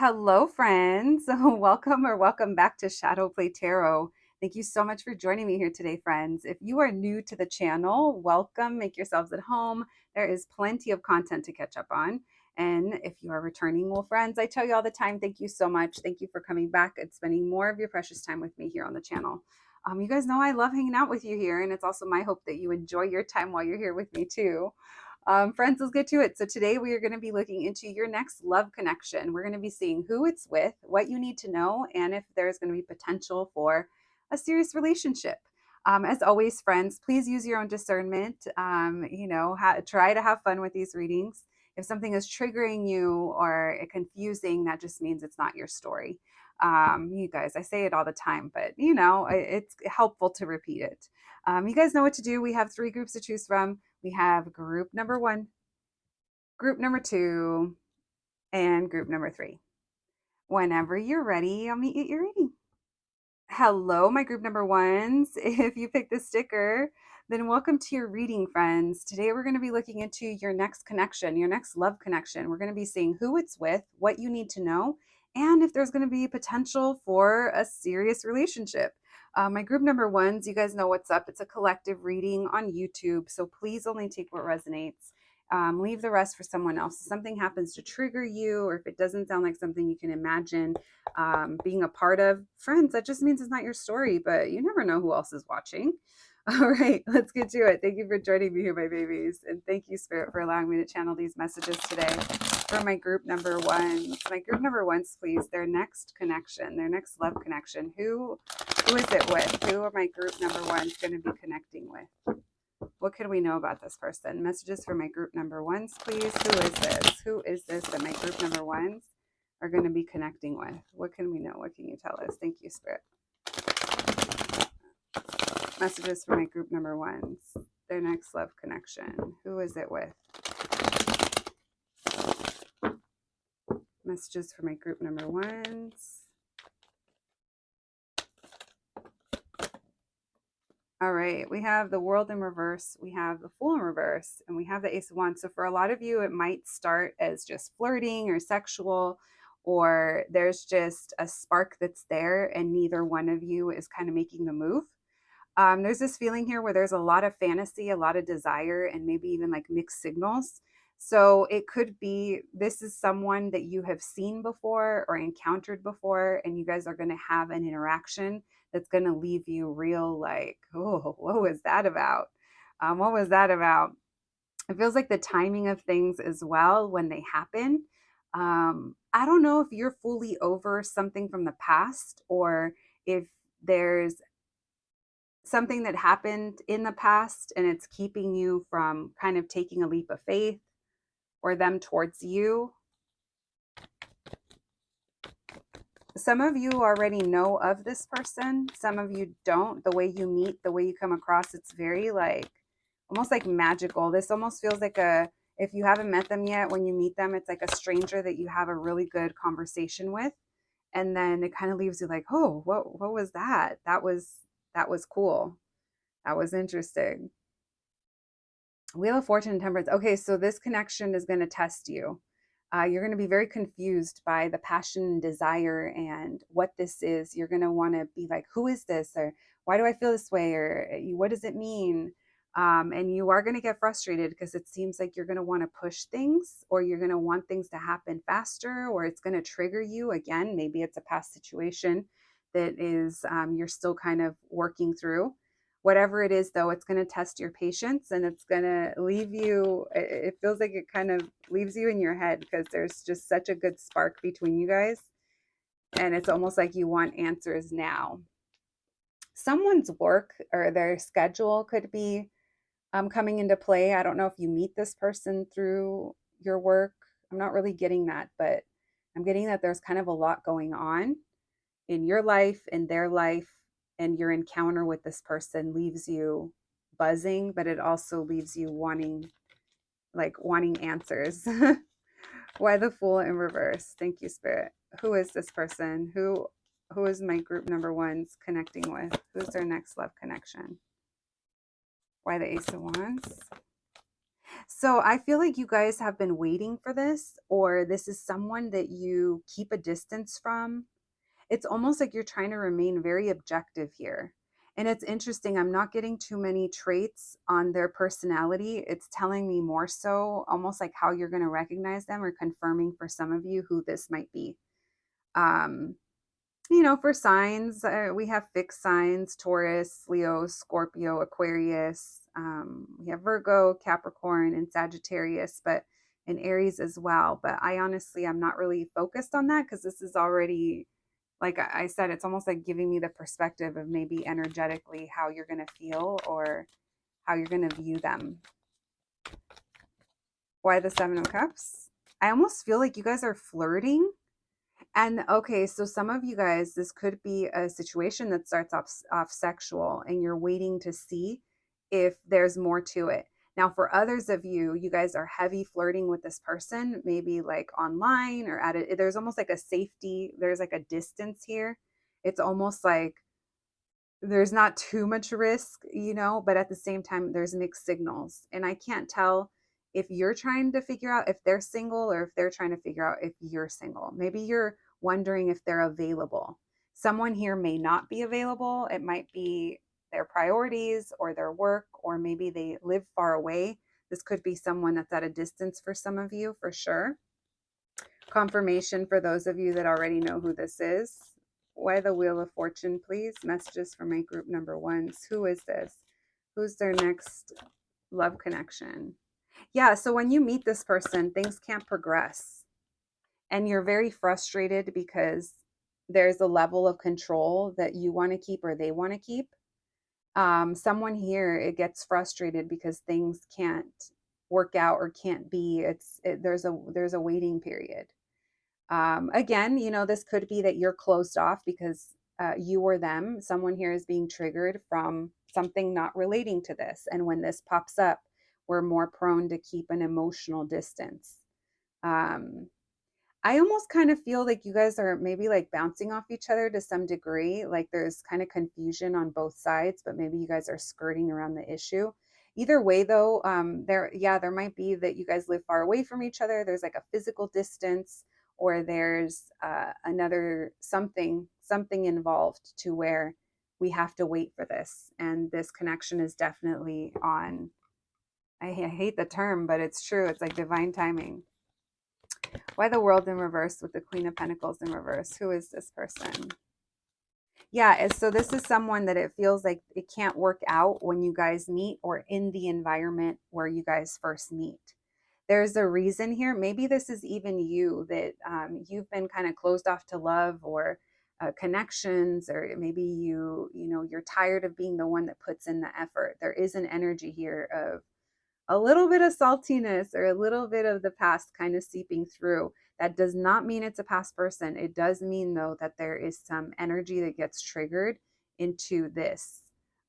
Hello, friends. Welcome back to Shadow Play Tarot. Thank you so much for joining me here today, friends. If you are new to the channel, welcome. Make yourselves at home. There is plenty of content to catch up on. And if you are returning, well, friends, I tell you all the time, thank you so much. Thank you for coming back and spending more of your precious time with me here on the channel. You guys know I love hanging out with you here, and it's also my hope that you enjoy your time while you're here with me, too. Friends, let's get to it. So today we are going to be looking into your next love connection. We're going to be seeing who it's with, what you need to know, and if there's going to be potential for a serious relationship. As always, friends, please use your own discernment. Try to have fun with these readings. If something is triggering you or confusing, that just means it's not your story. You guys, I say it all the time, but it's helpful to repeat it. You guys know what to do. We have three groups to choose from. We have group number one, group number two, and group number three. Whenever you're ready, I'll meet you at your reading. Hello, my group number ones. If you picked the sticker, then welcome to your reading, friends. Today we're going to be looking into your next connection, your next love connection. We're going to be seeing who it's with, what you need to know, and if there's going to be potential for a serious relationship. My group number ones, you guys know what's up. It's a collective reading on YouTube, so please only take what resonates. Leave the rest for someone else. If something happens to trigger you, or if it doesn't sound like something you can imagine being a part of, friends, that just means it's not your story, but you never know who else is watching. All right, let's get to it. Thank you for joining me here, my babies. And thank you, Spirit, for allowing me to channel these messages today for my group number ones. My group number ones, please, their next connection, their next love connection. Who is it with? Who are my group number ones going to be connecting with? What can we know about this person? Messages for my group number ones, please. Who is this? Who is this that my group number ones are going to be connecting with? What can we know? What can you tell us? Thank you, Spirit. Messages for my group number ones. Their next love connection. Who is it with? Messages for my group number ones. All right, we have the World in reverse, we have the Fool in reverse, and we have the Ace of Wands. So for a lot of you, it might start as just flirting or sexual, or there's just a spark that's there and neither one of you is kind of making the move. There's this feeling here where there's a lot of fantasy, a lot of desire, and maybe even like mixed signals. So it could be this is someone that you have seen before or encountered before, and you guys are going to have an interaction that's going to leave you real like, oh, what was that about? What was that about? It feels like the timing of things as well when they happen. I don't know if you're fully over something from the past or if there's something that happened in the past and it's keeping you from kind of taking a leap of faith or them towards you. Some of you already know of this person. Some of you don't. The way you meet, the way you come across, it's very like almost like magical. This almost feels like if you haven't met them yet, when you meet them, it's like a stranger that you have a really good conversation with. And then it kind of leaves you like, oh, what was that? That was cool. That was interesting. Wheel of Fortune and Temperance. Okay, so this connection is going to test you. You're going to be very confused by the passion and desire and what this is. You're going to want to be like, who is this? Or why do I feel this way? Or what does it mean? And you are going to get frustrated because it seems like you're going to want to push things or you're going to want things to happen faster or it's going to trigger you. Again, maybe it's a past situation that is you're still kind of working through. Whatever it is, though, it's going to test your patience and it's going to leave you. It feels like it kind of leaves you in your head because there's just such a good spark between you guys. And it's almost like you want answers now. Someone's work or their schedule could be coming into play. I don't know if you meet this person through your work. I'm not really getting that, but I'm getting that there's kind of a lot going on in your life, in their life, and your encounter with this person leaves you buzzing, but it also leaves you wanting answers. Why the Fool in reverse? Thank you, Spirit. Who is this person? Who is my group number ones connecting with? Who's their next love connection? Why the Ace of Wands? So I feel like you guys have been waiting for this, or this is someone that you keep a distance from. It's almost like you're trying to remain very objective here. And it's interesting, I'm not getting too many traits on their personality. It's telling me more so almost like how you're going to recognize them, or confirming for some of you who this might be. Um, for signs, we have fixed signs: Taurus, Leo, Scorpio, Aquarius. We have Virgo, Capricorn, and Sagittarius, but and Aries as well. But I honestly, I'm not really focused on that because this is already, like I said, it's almost like giving me the perspective of maybe energetically how you're going to feel or how you're going to view them. Why the Seven of Cups? I almost feel like you guys are flirting. And okay, so some of you guys, this could be a situation that starts off sexual, and you're waiting to see if there's more to it. Now, for others of you, you guys are heavy flirting with this person, maybe like online or at it. There's almost like a safety, there's like a distance here. It's almost like there's not too much risk, but at the same time, there's mixed signals. And I can't tell if you're trying to figure out if they're single or if they're trying to figure out if you're single. Maybe you're wondering if they're available. Someone here may not be available. It might be their priorities or their work, or maybe they live far away. This could be someone that's at a distance for some of you, for sure. Confirmation for those of you that already know who this is. Why the Wheel of Fortune, please? Messages for my group number ones. Who is this? Who's their next love connection? Yeah, so when you meet this person, things can't progress. And you're very frustrated because there's a level of control that you want to keep or they want to keep. Someone here, it gets frustrated because things can't work out or can't be. There's a waiting period. Again, this could be that you're closed off because you or them, someone here is being triggered from something not relating to this. And when this pops up, we're more prone to keep an emotional distance. Um, I almost kind of feel like you guys are maybe like bouncing off each other to some degree. Like there's kind of confusion on both sides, but maybe you guys are skirting around the issue. Either way, though, there might be that you guys live far away from each other. There's like a physical distance, or there's another something involved to where we have to wait for this. And this connection is definitely on. I hate the term, but it's true. It's like divine timing. Why the World in reverse with the Queen of Pentacles in reverse? Who is this person? Yeah, so this is someone that it feels like it can't work out when you guys meet or in the environment where you guys first meet. There's a reason here. Maybe this is even you, that you've been kind of closed off to love or connections, or maybe you're tired of being the one that puts in the effort. There is an energy here of a little bit of saltiness or a little bit of the past kind of seeping through. That does not mean it's a past person. It does mean, though, that there is some energy that gets triggered into this.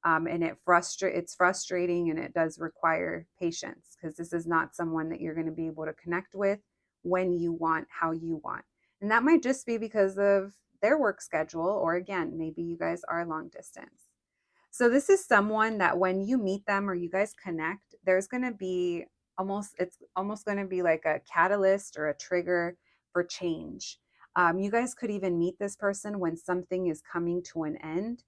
And it's frustrating, and it does require patience, because this is not someone that you're going to be able to connect with when you want, how you want. And that might just be because of their work schedule, or again, maybe you guys are long distance. So this is someone that when you meet them or you guys connect, there's going to be it's almost going to be like a catalyst or a trigger for change. You guys could even meet this person when something is coming to an end.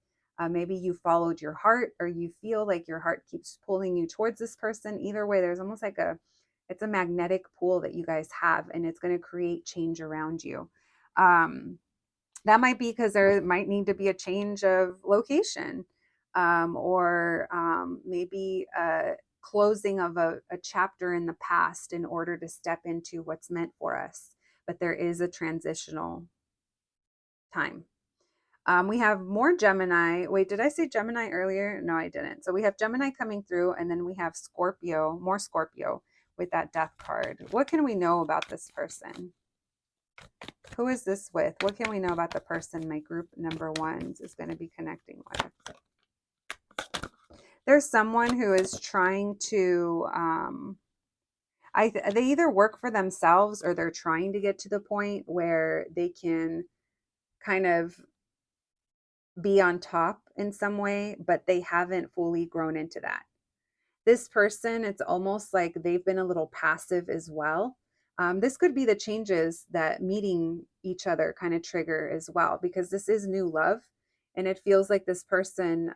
Maybe you followed your heart, or you feel like your heart keeps pulling you towards this person. Either way, there's almost like it's a magnetic pull that you guys have, and it's going to create change around you. That might be because there might need to be a change of location, or maybe a closing of a chapter in the past in order to step into what's meant for us. But there is a transitional time. We have more Gemini. Wait, did I say Gemini earlier? No, I didn't. So we have Gemini coming through, and then we have Scorpio, more Scorpio with that death card. What can we know about this person? Who is this with? What can we know about the person my group number ones is going to be connecting with? There's someone who is trying to, they either work for themselves, or they're trying to get to the point where they can kind of be on top in some way, but they haven't fully grown into that. This person, it's almost like they've been a little passive as well. This could be the changes that meeting each other kind of trigger as well, because this is new love. And it feels like this person,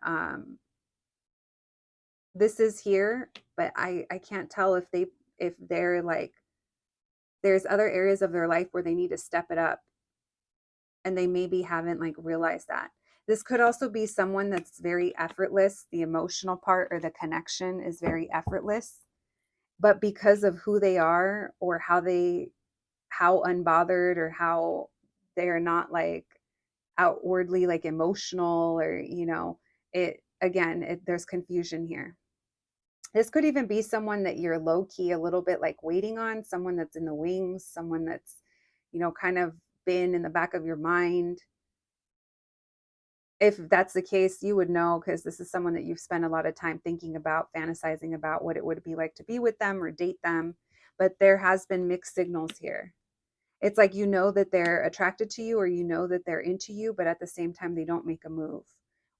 this is here, but I can't tell if they're like, there's other areas of their life where they need to step it up, and they maybe haven't like realized that. This could also be someone that's very effortless. The emotional part or the connection is very effortless, but because of who they are, or how unbothered, or how they're not like outwardly like emotional, or it again, there's confusion here. This could even be someone that you're low key a little bit like waiting on, someone that's in the wings, someone that's kind of been in the back of your mind. If that's the case, you would know, because this is someone that you've spent a lot of time thinking about, fantasizing about what it would be like to be with them or date them. But there has been mixed signals here. It's like that they're attracted to you, or that they're into you, but at the same time they don't make a move,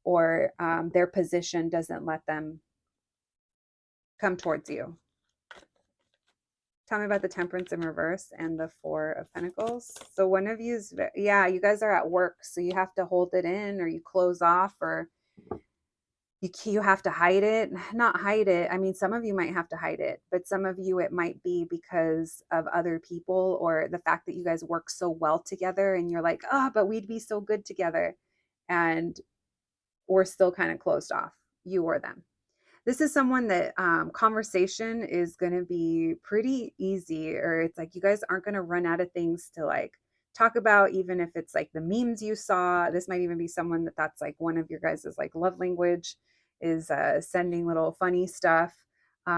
or their position doesn't let them come towards you. Tell me about the Temperance in reverse and the Four of Pentacles. So one of you's, yeah, you guys are at work, so you have to hold it in, or you close off, or you have to hide it. Not hide it. I mean, some of you might have to hide it, but some of you, it might be because of other people, or the fact that you guys work so well together, and you're like, oh, but we'd be so good together. And we're still kind of closed off, you or them. This is someone that conversation is going to be pretty easy, or it's like you guys aren't going to run out of things to like talk about, even if it's like the memes you saw. This might even be someone that's like one of your guys's like love language is sending little funny stuff.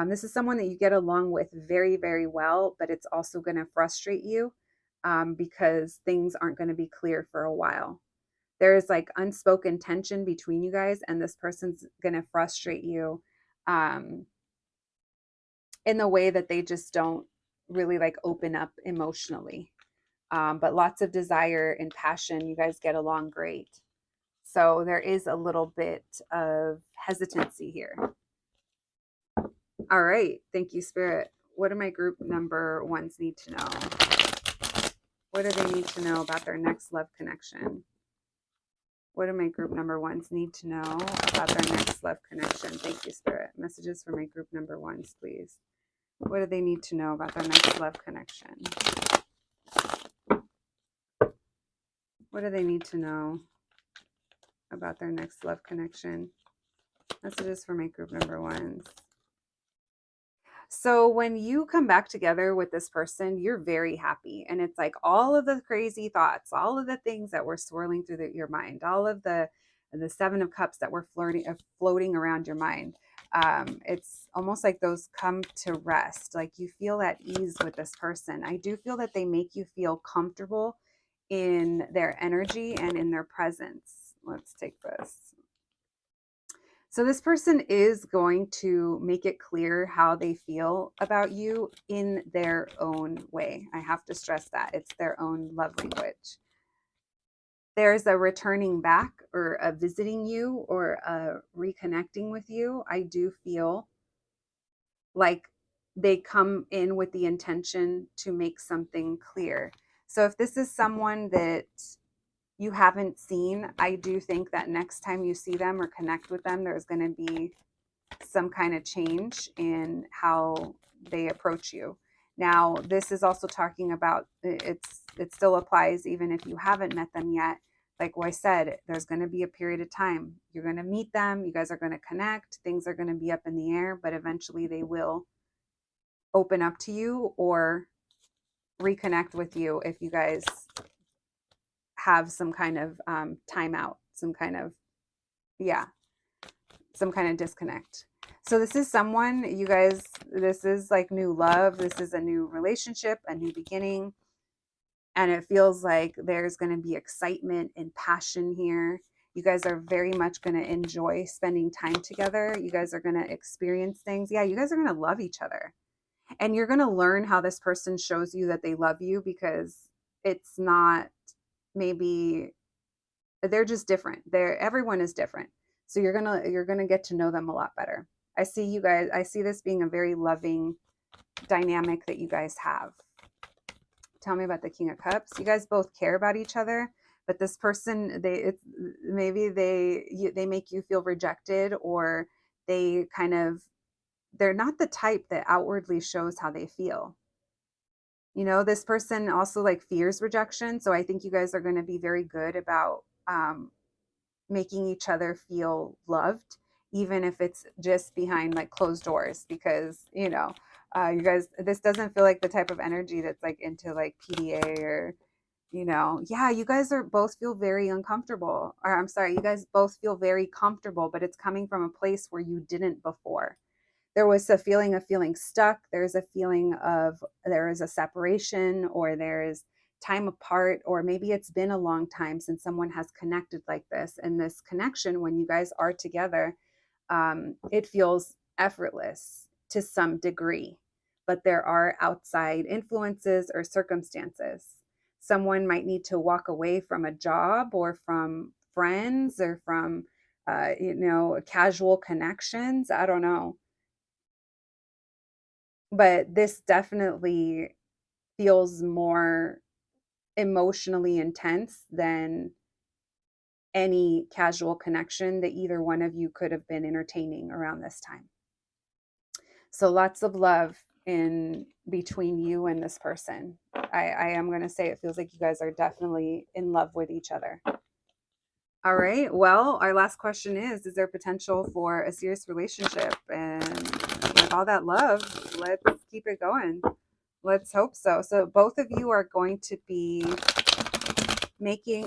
This is someone that you get along with very, very well, but it's also going to frustrate you because things aren't going to be clear for a while. There is like unspoken tension between you guys, and this person's going to frustrate you um, in the way that they just don't really like open up emotionally. But lots of desire and passion. You guys get along great. So there is a little bit of hesitancy here. All right. Thank you, Spirit. What do my group number ones need to know? What do they need to know about their next love connection? What do my group number ones need to know about their next love connection? Thank you, Spirit. Messages for my group number ones, please. What do they need to know about their next love connection? What do they need to know about their next love connection? Messages for my group number ones. So when you come back together with this person, you're very happy. And it's like all of the crazy thoughts, all of the things that were swirling through your mind, all of the Seven of Cups that were floating around your mind. It's almost like those come to rest. Like you feel at ease with this person. I do feel that they make you feel comfortable in their energy and in their presence. Let's take this. So this person is going to make it clear how they feel about you in their own way. I have to stress that it's their own love language. There's a returning back, or a visiting you, or a reconnecting with you. I do feel like they come in with the intention to make something clear. So if this is someone that you haven't seen, I do think that next time you see them or connect with them, there's going to be some kind of change in how they approach you. Now, this is also talking about it still applies even if you haven't met them yet. Like I said, there's going to be a period of time. You're going to meet them, you guys are going to connect, things are going to be up in the air, but eventually they will open up to you or reconnect with you if you guys have some kind of timeout, some kind of disconnect. So this is someone, you guys, this is like new love. This is a new relationship, a new beginning. And it feels like there's going to be excitement and passion here. You guys are very much going to enjoy spending time together. You guys are going to experience things. Yeah, you guys are going to love each other. And you're going to learn how this person shows you that they love you, because it's not maybe, they're just different. Everyone is different. So you're going to get to know them a lot better. I see you guys, I see this being a very loving dynamic that you guys have. Tell me about the King of Cups. You guys both care about each other, but this person, maybe they make you feel rejected, or they kind of, they're not the type that outwardly shows how they feel. You know, this person also like fears rejection. So I think you guys are going to be very good about making each other feel loved, even if it's just behind like closed doors, because, you guys, this doesn't feel like the type of energy that's like into like PDA or, yeah, you guys are both feel very uncomfortable, or I'm sorry, you guys both feel very comfortable, but it's coming from a place where you didn't before. There was a feeling of feeling stuck. There's a feeling of there is a separation, or there's time apart, or maybe it's been a long time since someone has connected like this. And this connection, when you guys are together, it feels effortless to some degree, but there are outside influences or circumstances. Someone might need to walk away from a job, or from friends, or from, casual connections. I don't know. But this definitely feels more emotionally intense than any casual connection that either one of you could have been entertaining around this time. So lots of love in between you and this person. I am going to say it feels like you guys are definitely in love with each other. All right. Well, our last question is there potential for a serious relationship? And with all that love, let's keep it going. Let's hope so. So both of you are going to be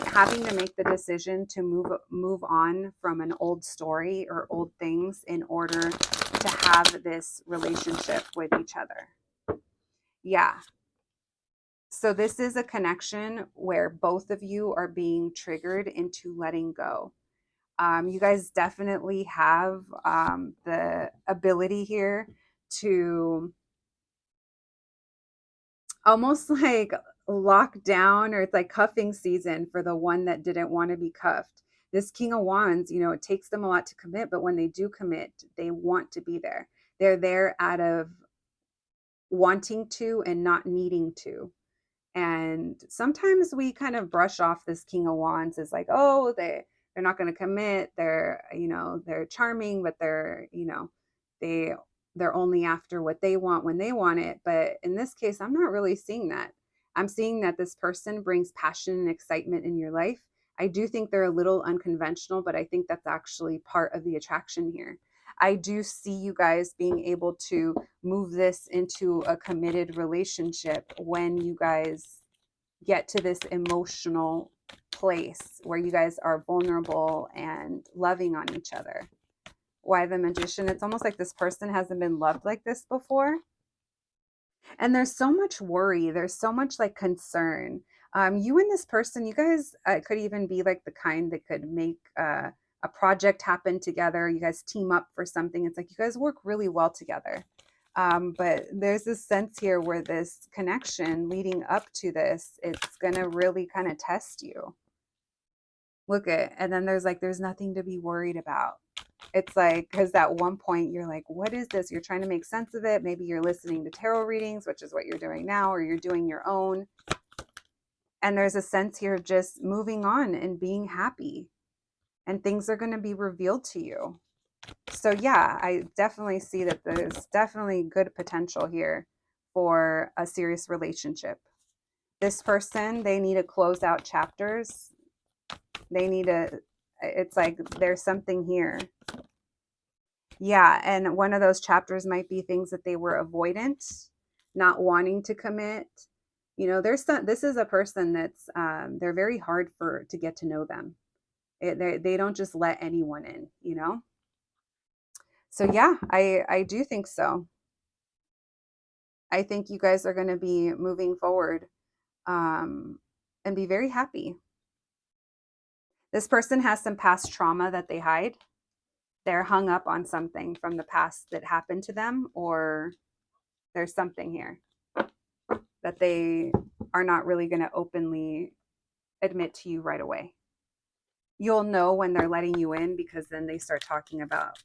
having to make the decision to move on from an old story or old things in order to have this relationship with each other. Yeah. So this is a connection where both of you are being triggered into letting go. You guys definitely have the ability here to almost like lock down, or it's like cuffing season for the one that didn't want to be cuffed. This King of Wands, it takes them a lot to commit, but when they do commit, they want to be there. They're there out of wanting to and not needing to. And sometimes we kind of brush off this King of Wands as like, oh, they're not going to commit. They're charming, but they they're only after what they want when they want it. But in this case, I'm not really seeing that. I'm seeing that this person brings passion and excitement in your life. I do think they're a little unconventional, but I think that's actually part of the attraction here. I do see you guys being able to move this into a committed relationship when you guys get to this emotional place where you guys are vulnerable and loving on each other. Why the Magician? It's almost like this person hasn't been loved like this before. And there's so much worry. There's so much like concern. You and this person, you guys could even be like the kind that could make a project happen together. You guys team up for something. It's like you guys work really well together. But there's this sense here where this connection leading up to this, it's going to really kind of test you. Look at, and then there's nothing to be worried about. It's like, because at one point you're like, what is this? You're trying to make sense of it. Maybe you're listening to tarot readings, which is what you're doing now, or you're doing your own. And there's a sense here of just moving on and being happy. And things are going to be revealed to you. So yeah, I definitely see that there's definitely good potential here for a serious relationship. This person, they need to close out chapters. It's like there's something here. Yeah, and one of those chapters might be things that they were avoidant, not wanting to commit. This is a person that's they're very hard to get to know them. They don't just let anyone in. So yeah, I do think so. I think you guys are going to be moving forward and be very happy. This person has some past trauma that they hide. They're hung up on something from the past that happened to them, or there's something here that they are not really going to openly admit to you right away. You'll know when they're letting you in, because then they start talking about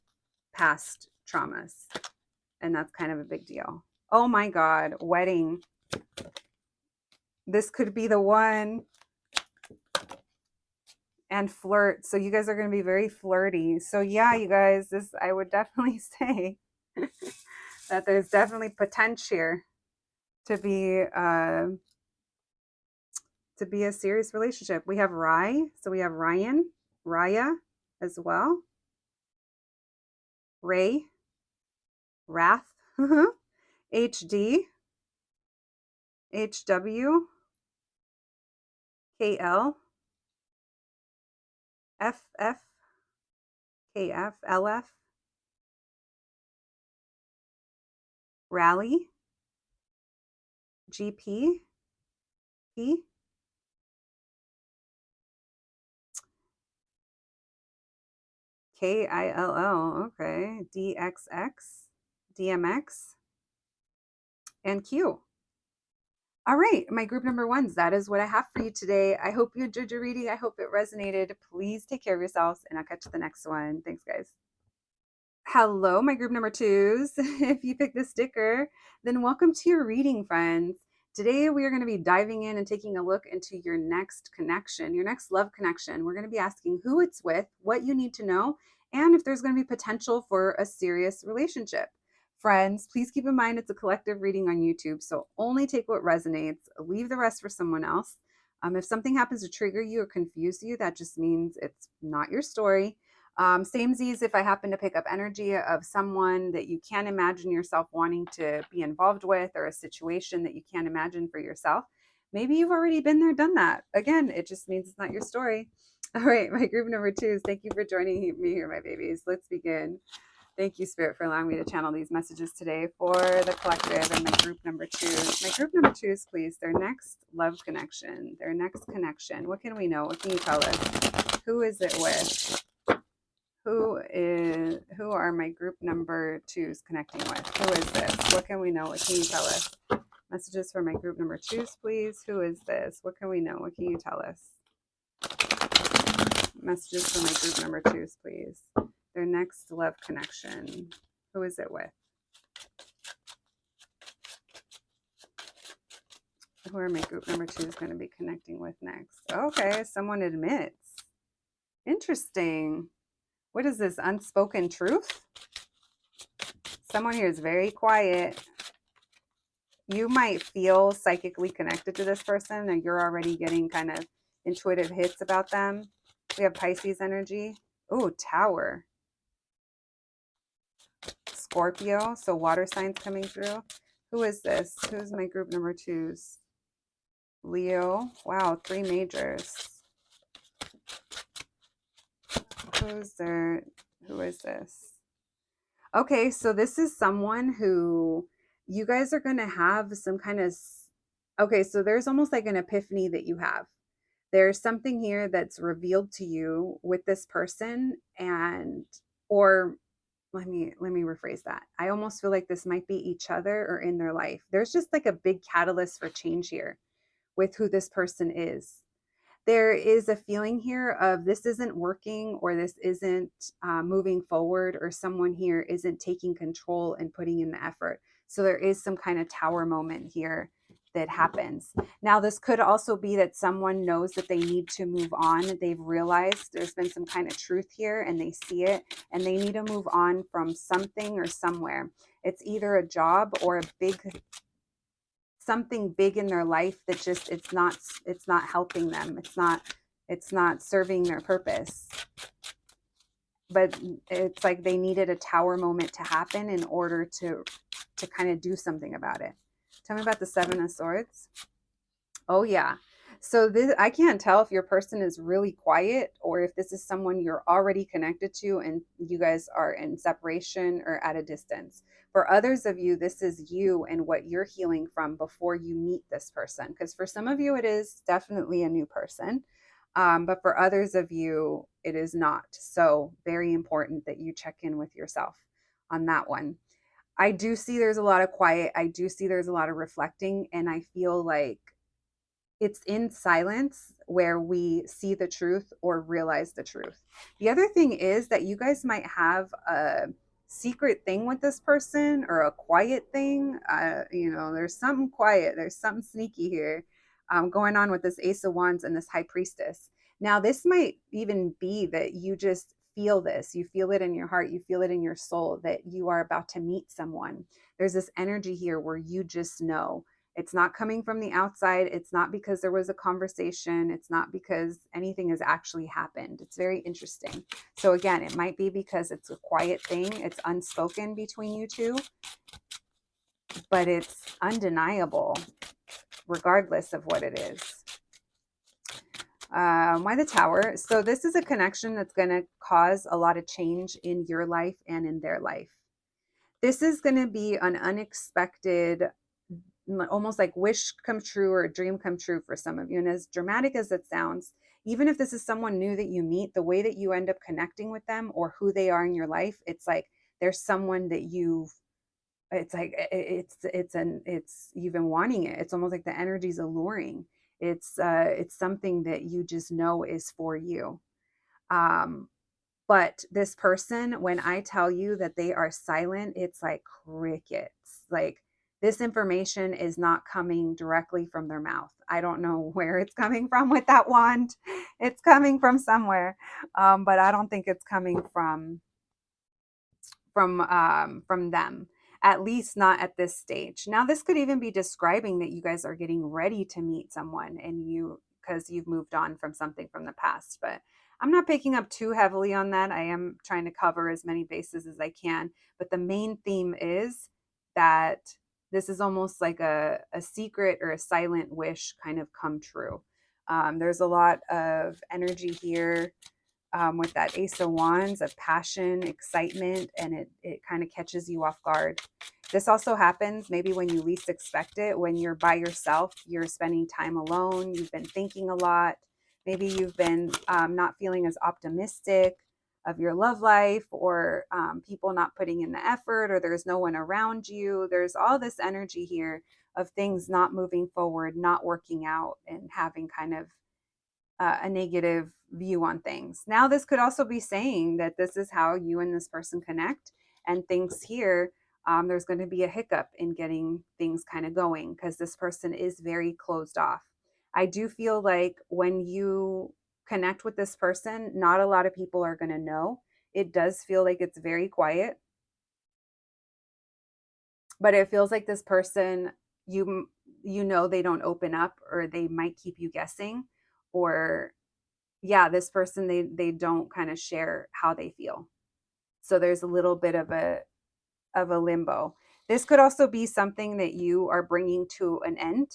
past traumas. And that's kind of a big deal. Oh my God, wedding. This could be the one. And flirt. So you guys are going to be very flirty. So yeah, you guys, this, I would definitely say that there's definitely potential here to be a serious relationship. We have Rye, so we have Ryan, Raya as well. Ray, Wrath, HD, HW, KL, FF, KF, LF, Rally, GP, P, KILL, okay, DXX, DMX, and Q. All right, my group number ones, that is what I have for you today. I hope you enjoyed your reading. I hope it resonated. Please take care of yourselves, and I'll catch you the next one. Thanks, guys. Hello, my group number twos. If you picked this sticker, then welcome to your reading, friends. Today, we are going to be diving in and taking a look into your next connection, your next love connection. We're going to be asking who it's with, what you need to know, and if there's going to be potential for a serious relationship. Friends, please keep in mind it's a collective reading on YouTube, so only take what resonates, leave the rest for someone else. If something happens to trigger you or confuse you, that just means it's not your story. Same Z's if I happen to pick up energy of someone that you can't imagine yourself wanting to be involved with, or a situation that you can't imagine for yourself. Maybe you've already been there, done that. Again, it just means it's not your story. All right, my group number twos, thank you for joining me here, my babies. Let's begin. Thank you, Spirit, for allowing me to channel these messages today for the collective and my group number twos. My group number twos, please, their next love connection, their next connection. What can we know? What can you tell us? Who is it with? Who are my group number twos connecting with? Who is this? What can we know? What can you tell us? Messages for my group number twos, please. Who is this? What can we know? What can you tell us? Messages for my group number twos, please. Their next love connection. Who is it with? Who are my group number twos going to be connecting with next? Okay, someone admits. Interesting. What is this? Unspoken truth? Someone here is very quiet. You might feel psychically connected to this person, or you're already getting kind of intuitive hits about them. We have Pisces energy. Oh, Tower. Scorpio. So water signs coming through. Who is this? Who's my group number twos? Leo. Wow, 3 majors. Who's there? Who is this? Okay, so this is someone who you guys are going to have some kind of, okay, so there's almost like an epiphany that you have. There's something here that's revealed to you with this person, and, or let me rephrase that. I almost feel like this might be each other or in their life. There's just like a big catalyst for change here with who this person is. There is a feeling here of this isn't working, or this isn't moving forward, or someone here isn't taking control and putting in the effort. So there is some kind of tower moment here that happens. Now, this could also be that someone knows that they need to move on. They've realized there's been some kind of truth here, and they see it, and they need to move on from something or somewhere. It's either a job or a big something big in their life that just it's not helping them, it's not serving their purpose, but it's like they needed a tower moment to happen in order to kind of do something about it. Tell me about the 7 of Swords. Oh yeah, so this, I can't tell if your person is really quiet or if this is someone you're already connected to and you guys are in separation or at a distance. For others of you, this is you and what you're healing from before you meet this person. Because for some of you, it is definitely a new person. But for others of you, it is not. So very important that you check in with yourself on that one. I do see there's a lot of quiet. I do see there's a lot of reflecting. And I feel like it's in silence where we see the truth or realize the truth. The other thing is that you guys might have secret thing with this person or a quiet thing. There's something quiet, there's something sneaky here going on with this Ace of Wands and this High Priestess. Now, this might even be that you just feel this. You feel it in your heart. You feel it in your soul that you are about to meet someone. There's this energy here where you just know. It's not coming from the outside. It's not because there was a conversation. It's not because anything has actually happened. It's very interesting. So again, it might be because it's a quiet thing. It's unspoken between you two, but it's undeniable regardless of what it is. Why the Tower? So this is a connection that's going to cause a lot of change in your life and in their life. This is going to be an unexpected, almost like wish come true or a dream come true for some of you. And as dramatic as it sounds, even if this is someone new that you meet, the way that you end up connecting with them or who they are in your life, it's like there's someone that you've been wanting it. It's almost like the energy's alluring. It's something that you just know is for you. But this person, when I tell you that they are silent, it's like crickets. Like this information is not coming directly from their mouth. I don't know where it's coming from with that wand. It's coming from somewhere, but I don't think it's coming from them, at least not at this stage. Now, this could even be describing that you guys are getting ready to meet someone and because you've moved on from something from the past, but I'm not picking up too heavily on that. I am trying to cover as many bases as I can, but the main theme is that this is almost like a secret or a silent wish kind of come true. There's a lot of energy here with that Ace of Wands of passion, excitement, and it kind of catches you off guard. This also happens maybe when you least expect it, when you're by yourself, you're spending time alone, you've been thinking a lot. Maybe you've been not feeling as optimistic of your love life, or people not putting in the effort, or there's no one around you. There's all this energy here of things not moving forward, not working out, and having kind of a negative view on things. Now, this could also be saying that this is how you and this person connect, and things here, there's going to be a hiccup in getting things kind of going because this person is very closed off. I do feel like when you connect with this person, not a lot of people are going to know. It does feel like it's very quiet, but it feels like this person, they don't open up, or they might keep you guessing, or yeah, this person, they don't kind of share how they feel. So there's a little bit of a limbo. This could also be something that you are bringing to an end,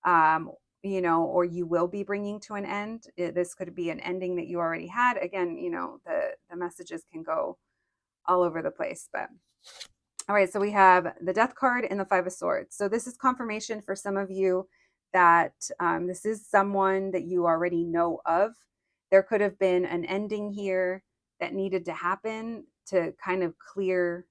um, or you will be bringing to an end. This could be an ending that you already had. Again, the messages can go all over the place, but all right, so we have the Death card and the Five of Swords. So this is confirmation for some of you that this is someone that you already know of. There could have been an ending here that needed to happen to kind of clear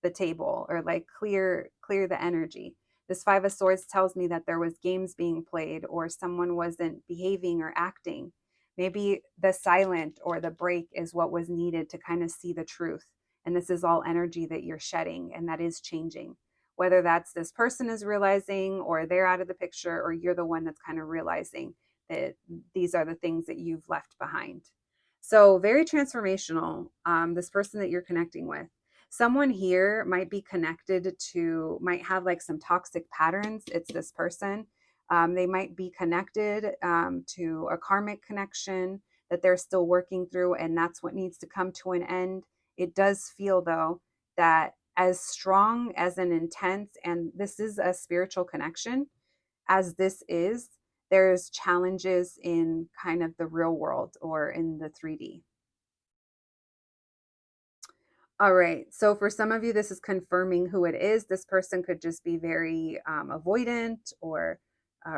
the table, or like clear the energy. This Five of Swords tells me that there was games being played, or someone wasn't behaving or acting. Maybe the silent or the break is what was needed to kind of see the truth. And this is all energy that you're shedding, and that is changing. Whether that's this person is realizing, or they're out of the picture, or you're the one that's kind of realizing that these are the things that you've left behind. So very transformational, this person that you're connecting with. Someone here might be connected to, might have like some toxic patterns. It's this person. They might be connected to a karmic connection that they're still working through, and that's what needs to come to an end. It does feel, though, that as strong as an intense, and this is a spiritual connection, as this is, there's challenges in kind of the real world or in the 3D. All right. So for some of you, this is confirming who it is. This person could just be very avoidant, or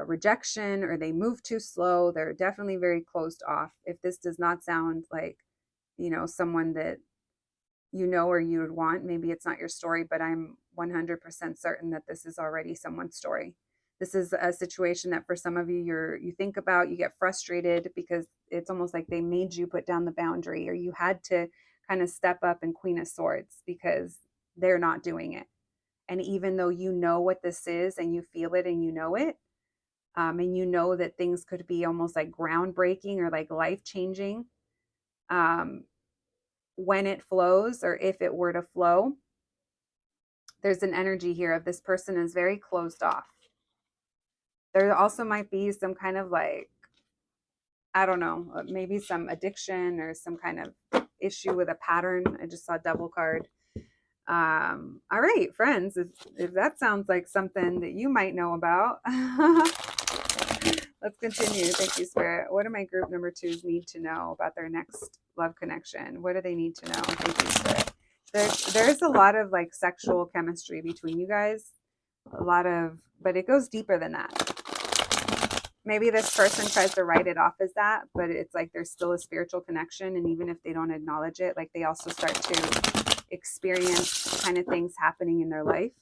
rejection, or they move too slow. They're definitely very closed off. If this does not sound like, someone that or you would want, maybe it's not your story, but I'm 100% certain that this is already someone's story. This is a situation that for some of you, you think about, you get frustrated because it's almost like they made you put down the boundary, or you had to kind of step up and Queen of Swords because they're not doing it. And even though you know what this is and you feel it and you know it, and you know that things could be almost like groundbreaking or like life changing, um, when it flows or if it were to flow, there's an energy here of this person is very closed off. There also might be some kind of like, I don't know, maybe some addiction or some kind of issue with a pattern. I just saw double card. All right, friends, if that sounds like something that you might know about, let's continue. Thank you, Spirit. What do my group number twos need to know about their next love connection? What do they need to know? Thank you, Spirit. There's a lot of like sexual chemistry between you guys. A lot of, but it goes deeper than that. Maybe this person tries to write it off as that, but it's like there's still a spiritual connection. And even if they don't acknowledge it, like they also start to experience kind of things happening in their life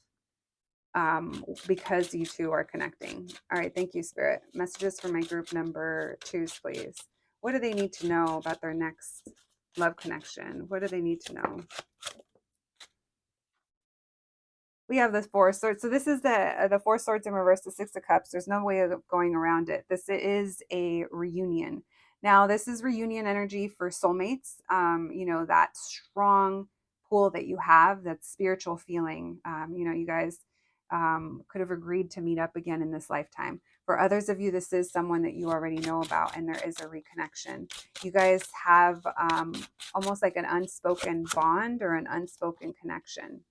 because you two are connecting. All right. Thank you, Spirit. Messages for my group number twos, please. What do they need to know about their next love connection? What do they need to know? We have the Four of Swords. So this is the Four of Swords in reverse, the Six of Cups. There's no way of going around it. This is a reunion. Now, this is reunion energy for soulmates. You know, that strong pull that you have, that spiritual feeling. You know, you guys could have agreed to meet up again in this lifetime. For others of you, this is someone that you already know about, and there is a reconnection. You guys have almost like an unspoken bond or an unspoken connection.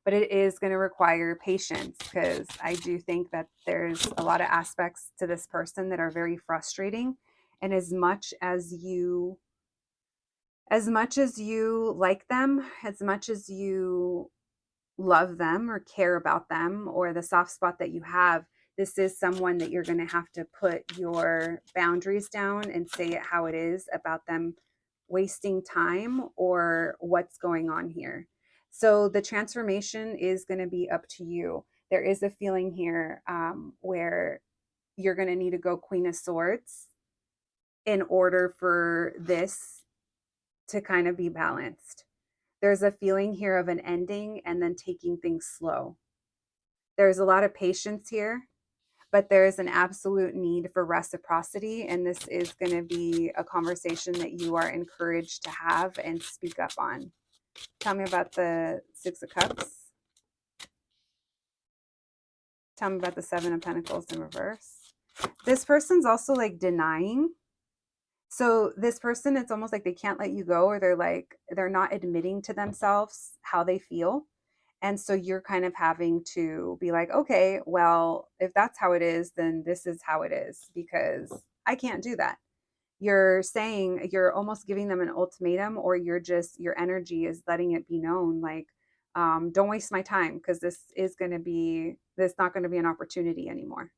But it is going to require patience because I do think that there's a lot of aspects to this person that are very frustrating. And as much as you like them, as much as you love them or care about them or the soft spot that you have, this is someone that you're going to have to put your boundaries down and say it how it is about them wasting time or what's going on here. So the transformation is going to be up to you. There is a feeling here where you're going to need to go Queen of Swords in order for this to kind of be balanced. There's a feeling here of an ending and then taking things slow. There's a lot of patience here, but there is an absolute need for reciprocity. And this is going to be a conversation that you are encouraged to have and speak up on. Tell me about the Six of Cups. Tell me about the Seven of Pentacles in reverse. This person's also like denying. So this person, it's almost like they can't let you go, or they're not admitting to themselves how they feel. And so you're kind of having to be like, okay, well, if that's how it is, then this is how it is, because I can't do that. You're saying, you're almost giving them an ultimatum, or your energy is letting it be known, like, don't waste my time, because this not going to be an opportunity anymore.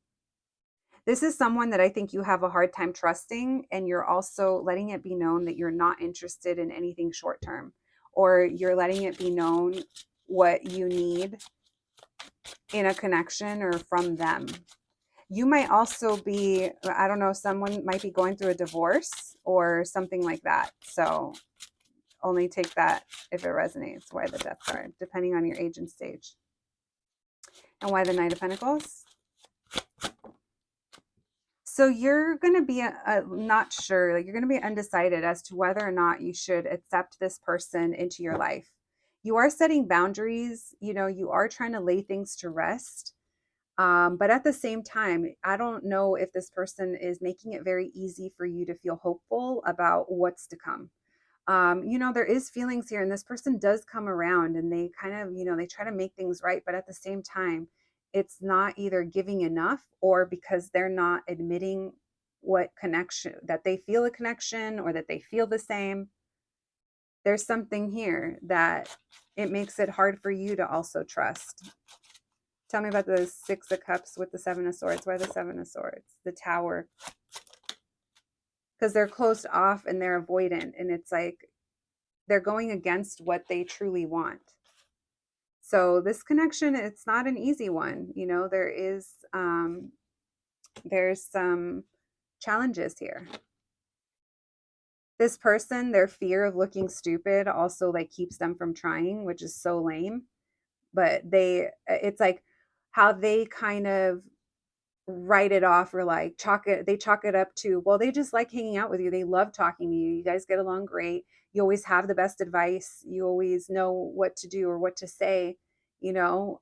This is someone that I think you have a hard time trusting, and you're also letting it be known that you're not interested in anything short term, or you're letting it be known what you need in a connection or from them. You might also be, I don't know, someone might be going through a divorce or something like that. So only take that if it resonates. Why the Death card, depending on your age and stage. And why the Knight of Pentacles? So you're going to be not sure, like you're going to be undecided as to whether or not you should accept this person into your life. You are setting boundaries, you know, you are trying to lay things to rest. But at the same time, I don't know if this person is making it very easy for you to feel hopeful about what's to come. You know, there is feelings here, and this person does come around, and they kind of, you know, they try to make things right. But at the same time, it's not either giving enough, or because they're not admitting what connection, that they feel a connection or that they feel the same. There's something here that it makes it hard for you to also trust. Tell me about the Six of Cups with the Seven of Swords. Why the Seven of Swords? The Tower. Because they're closed off and they're avoidant, and it's like they're going against what they truly want. So this connection, it's not an easy one. You know, there's some challenges here. This person, their fear of looking stupid also like keeps them from trying, which is so lame. But it's like how they kind of write it off, or like chalk it up to, well, they just like hanging out with you. They love talking to you. You guys get along great. You always have the best advice. You always know what to do or what to say, you know.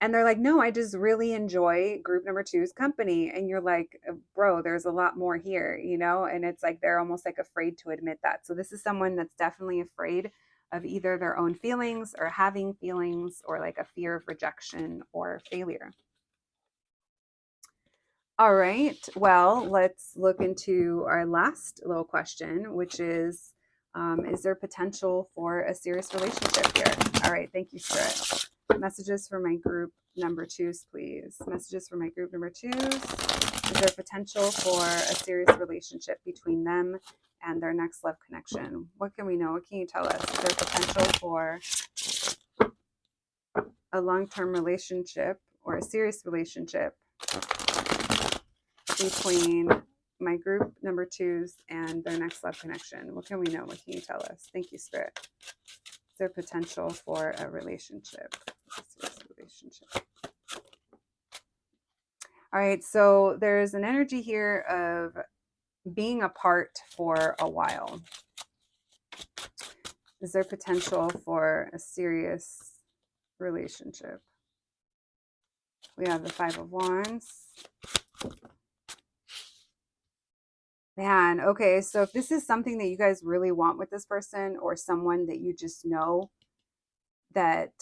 And they're like, no, I just really enjoy group number two's company. And you're like, bro, there's a lot more here, you know? And it's like they're almost like afraid to admit that. So this is someone that's definitely afraid of either their own feelings or having feelings, or like a fear of rejection or failure. All right. Well, let's look into our last little question, which is there potential for a serious relationship here? All right. Thank you, Spirit. Messages for my group number twos, please. Messages for my group number twos. Is there potential for a serious relationship between them and their next love connection? What can we know? What can you tell us? Is there potential for a long-term relationship or a serious relationship between my group number twos and their next love connection? What can we know? What can you tell us? Thank you, Spirit. Is there potential for a relationship? All right, so there's an energy here of being apart for a while. Is there potential for a serious relationship? We have the Five of Wands. Man, okay, so if this is something that you guys really want with this person, or someone that you just know that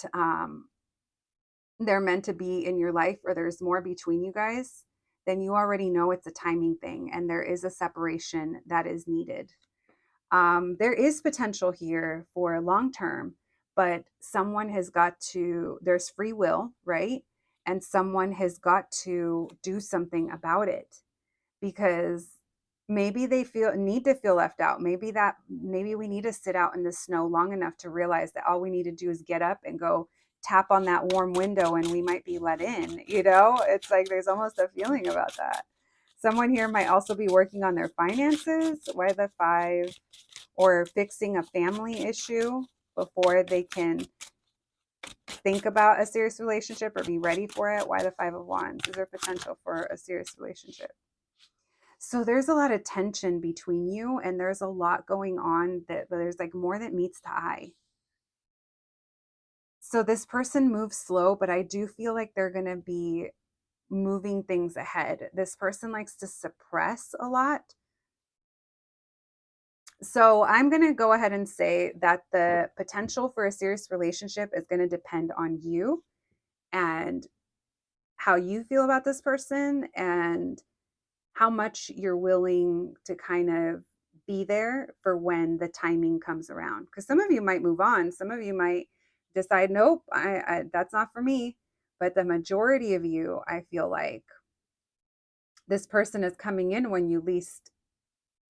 they're meant to be in your life, or there's more between you guys, then you already know it's a timing thing and there is a separation that is needed. There is potential here for long term, but someone has got to, there's free will, right? And someone has got to do something about it, because maybe they need to feel left out. Maybe we need to sit out in the snow long enough to realize that all we need to do is get up and go tap on that warm window and we might be let in, you know? It's like there's almost a feeling about that. Someone here might also be working on their finances. Why the five? Or fixing a family issue before they can think about a serious relationship or be ready for it. Why the Five of Wands? Is there potential for a serious relationship? So there's a lot of tension between you, and there's a lot going on that there's like more that meets the eye. So this person moves slow, but I do feel like they're going to be moving things ahead. This person likes to suppress a lot. So I'm going to go ahead and say that the potential for a serious relationship is going to depend on you and how you feel about this person, and how much you're willing to kind of be there for when the timing comes around. Because some of you might move on, some of you might decide, nope, that's not for me. But the majority of you, I feel like this person is coming in when you least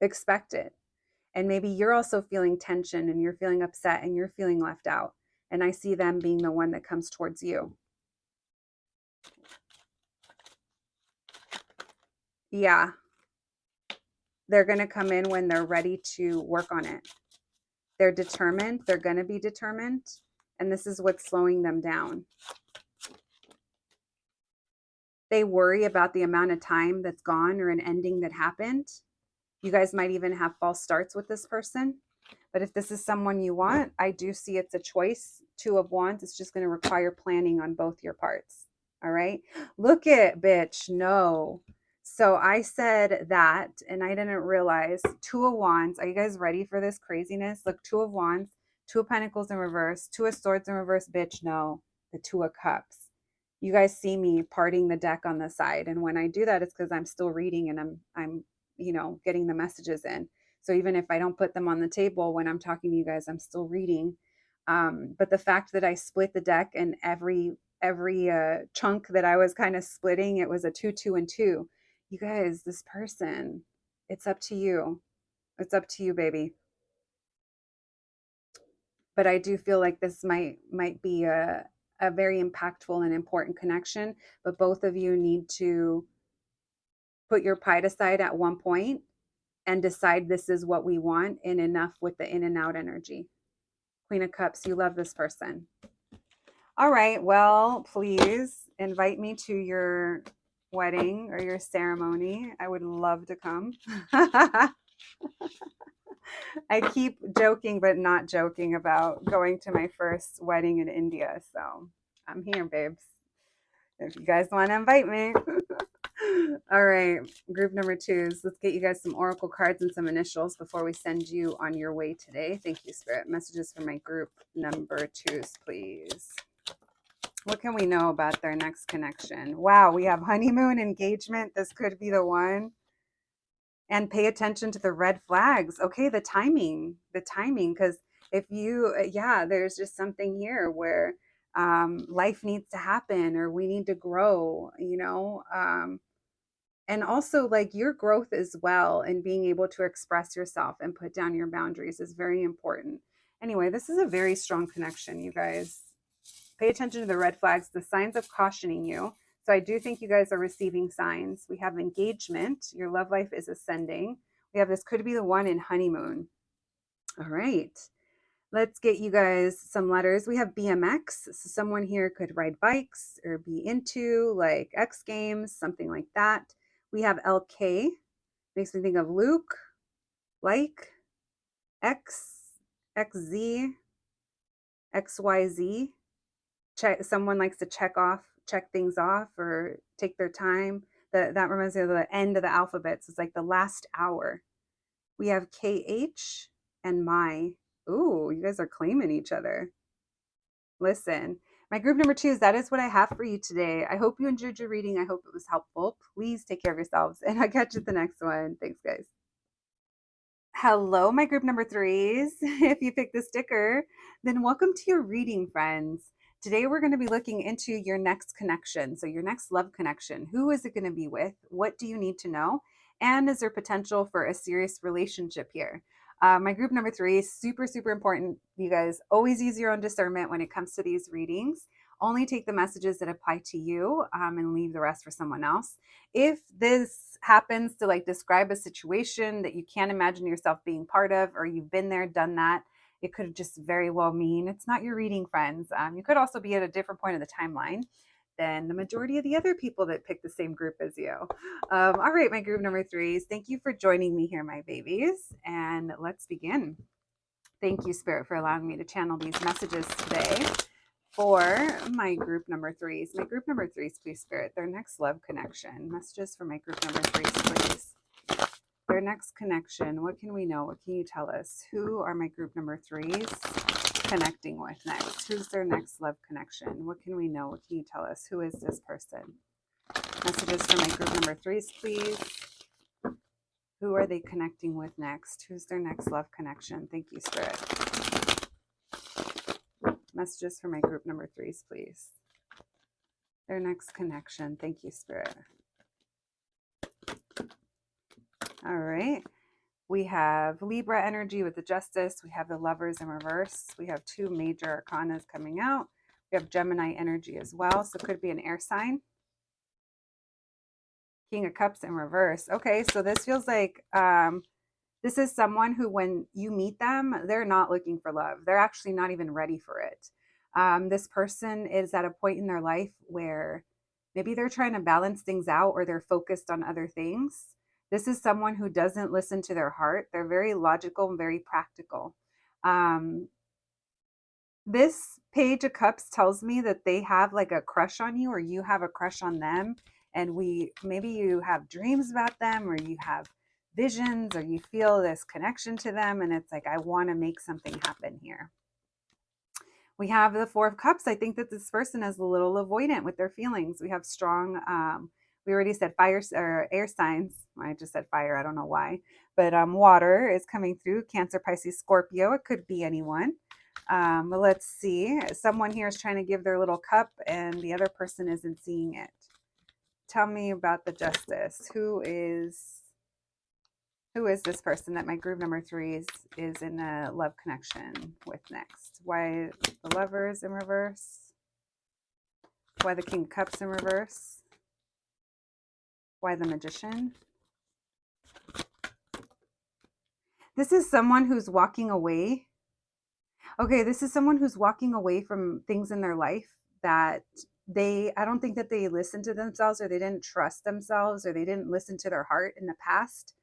expect it. And maybe you're also feeling tension and you're feeling upset and you're feeling left out. And I see them being the one that comes towards you. Yeah. They're going to come in when they're ready to work on it. They're determined. They're going to be determined. And this is what's slowing them down. They worry about the amount of time that's gone or an ending that happened. You guys might even have false starts with this person. But if this is someone you want, I do see it's a choice. Two of Wands. It's just going to require planning on both your parts. All right. Look at bitch. No. So I said that, and I didn't realize. Two of Wands. Are you guys ready for this craziness? Look, Two of Wands, Two of Pentacles in reverse, Two of Swords in reverse. Bitch, no. The Two of Cups. You guys see me parting the deck on the side, and when I do that, it's because I'm still reading and I'm getting the messages in. So even if I don't put them on the table when I'm talking to you guys, I'm still reading. But the fact that I split the deck, and every chunk that I was kind of splitting, it was a 2, 2, and 2. You guys, this person, it's up to you. It's up to you, baby. But I do feel like this might be a very impactful and important connection. But both of you need to put your pride aside at one point and decide this is what we want, and enough with the in and out energy. Queen of Cups, you love this person. All right, well, please invite me to your wedding or your ceremony. I would love to come. I keep joking, but not joking about going to my first wedding in India. So I'm here, babes. If you guys want to invite me. All right, group number 2s. Let's get you guys some oracle cards and some initials before we send you on your way today. Thank you, Spirit. Messages for my group number 2s, please. What can we know about their next connection? Wow, we have honeymoon, engagement. This could be the one. And pay attention to the red flags. Okay, the timing, because if you, yeah, there's just something here where life needs to happen, or we need to grow, and also like your growth as well, and being able to express yourself and put down your boundaries is very important. Anyway, this is a very strong connection, you guys. Pay attention to the red flags, the signs of cautioning you. So I do think you guys are receiving signs. We have engagement. Your love life is ascending. We have this could be the one in honeymoon. All right. Let's get you guys some letters. We have BMX. So someone here could ride bikes or be into like X Games, something like that. We have LK. Makes me think of Luke, like, X, XZ, XYZ. Someone likes to check things off or take their time. That reminds me of the end of the alphabet. So it's like the last hour. We have KH and my. Ooh, you guys are claiming each other. Listen, my group number 2s, that is what I have for you today. I hope you enjoyed your reading. I hope it was helpful. Please take care of yourselves, and I'll catch you at the next one. Thanks, guys. Hello, my group number 3s. If you picked the sticker, then welcome to your reading, friends. Today, we're going to be looking into your next connection. So, your next love connection. Who is it going to be with? What do you need to know? And is there potential for a serious relationship here? My group number 3 is super, super important. You guys always use your own discernment when it comes to these readings. Only take the messages that apply to you, and leave the rest for someone else. If this happens to like describe a situation that you can't imagine yourself being part of, or you've been there, done that, it could just very well mean it's not your reading, friends. You could also be at a different point of the timeline than the majority of the other people that pick the same group as you. All right, my group number 3s, thank you for joining me here, my babies, and let's begin. Thank you, Spirit, for allowing me to channel these messages today for my group number 3s. My group number 3s, please, Spirit, their next love connection. Messages for my group number 3s, please. Their next connection. What can we know? What can you tell us? Who are my group number 3s connecting with next? Who's their next love connection? What can we know? What can you tell us? Who is this person? Messages for my group number 3s, please. Who are they connecting with next? Who's their next love connection? Thank you, Spirit. Messages for my group number 3s, please. Their next connection. Thank you, Spirit. All right. We have Libra energy with the Justice. We have the Lovers in reverse. We have 2 major arcanas coming out. We have Gemini energy as well. So it could be an air sign. King of Cups in reverse. Okay, so this feels like this is someone who, when you meet them, they're not looking for love. They're actually not even ready for it. This person is at a point in their life where maybe they're trying to balance things out, or they're focused on other things. This is someone who doesn't listen to their heart. They're very logical and very practical. This Page of Cups tells me that they have like a crush on you, or you have a crush on them. And maybe you have dreams about them, or you have visions, or you feel this connection to them. And it's like, I want to make something happen here. We have the 4 of Cups. I think that this person is a little avoidant with their feelings. We have strong, we already said fire or air signs. I just said fire. I don't know why. But water is coming through. Cancer, Pisces, Scorpio. It could be anyone. But let's see. Someone here is trying to give their little cup, and the other person isn't seeing it. Tell me about the Justice. Who is this person that my group number 3 is in a love connection with next? Why the Lovers in reverse? Why the King of Cups in reverse? Why the Magician? This is someone who's walking away. Okay, this is someone who's walking away from things in their life that I don't think that they listened to themselves, or they didn't trust themselves, or they didn't listen to their heart in the past,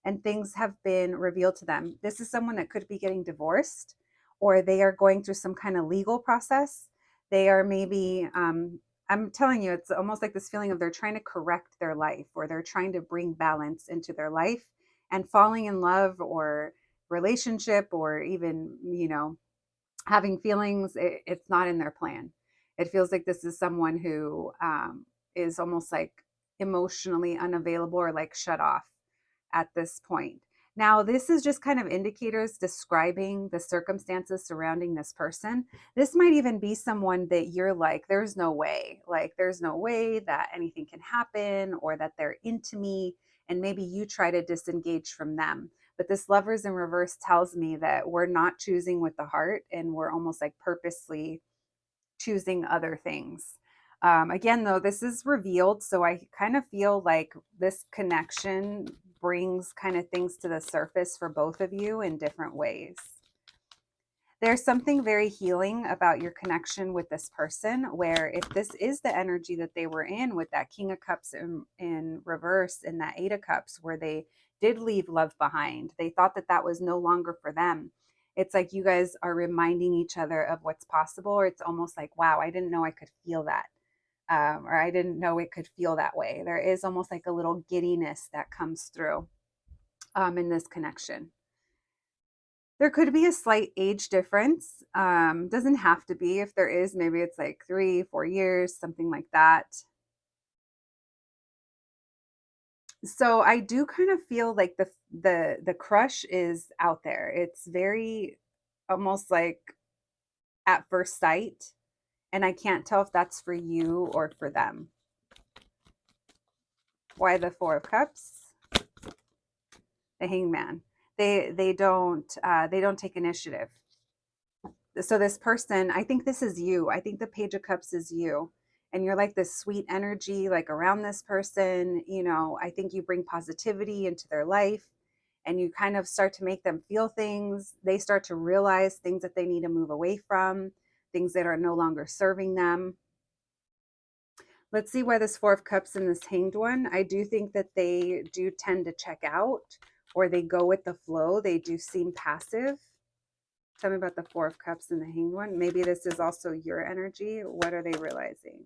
and things have been revealed to them. This is someone that could be getting divorced, or they are going through some kind of legal process. They are maybe, I'm telling you, it's almost like this feeling of they're trying to correct their life, or they're trying to bring balance into their life, and falling in love or relationship, or even, having feelings, it's not in their plan. It feels like this is someone who is almost like emotionally unavailable, or like shut off at this point. Now, this is just kind of indicators describing the circumstances surrounding this person. This might even be someone that you're like, there's no way that anything can happen, or that they're into me. And maybe you try to disengage from them. But this lovers in reverse tells me that we're not choosing with the heart, and we're almost like purposely choosing other things. Again, though, this is revealed. So I kind of feel like this connection brings kind of things to the surface for both of you in different ways. There's something very healing about your connection with this person, where if this is the energy that they were in with that King of Cups in reverse, and that Eight of Cups, where they did leave love behind, they thought that that was no longer for them. It's like you guys are reminding each other of what's possible, or it's almost like, wow, I didn't know I could feel that. Or I didn't know it could feel that way. There is almost like a little giddiness that comes through in this connection. There could be a slight age difference. Doesn't have to be. If there is, maybe it's like 3, 4 years, something like that. So I do kind of feel like the crush is out there. It's very almost like at first sight, and I can't tell if that's for you or for them. Why the Four of Cups? The Hangman. They don't take initiative. So this person, I think this is you. I think the Page of Cups is you. And you're like this sweet energy, like around this person. I think you bring positivity into their life, and you kind of start to make them feel things. They start to realize things that they need to move away from, things that are no longer serving them. Let's see why this Four of Cups and this Hanged One. I do think that they do tend to check out, or they go with the flow. They do seem passive. Tell me about the Four of Cups and the Hanged One. Maybe this is also your energy. What are they realizing?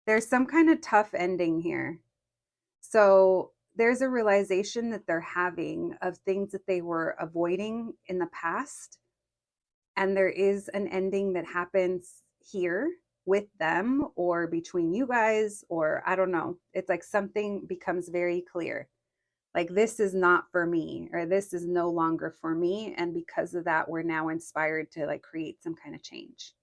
There's some kind of tough ending here. So there's a realization that they're having of things that they were avoiding in the past. And there is an ending that happens here with them, or between you guys, or I don't know. It's like something becomes very clear. Like, this is not for me, or this is no longer for me, and because of that, we're now inspired to like create some kind of change.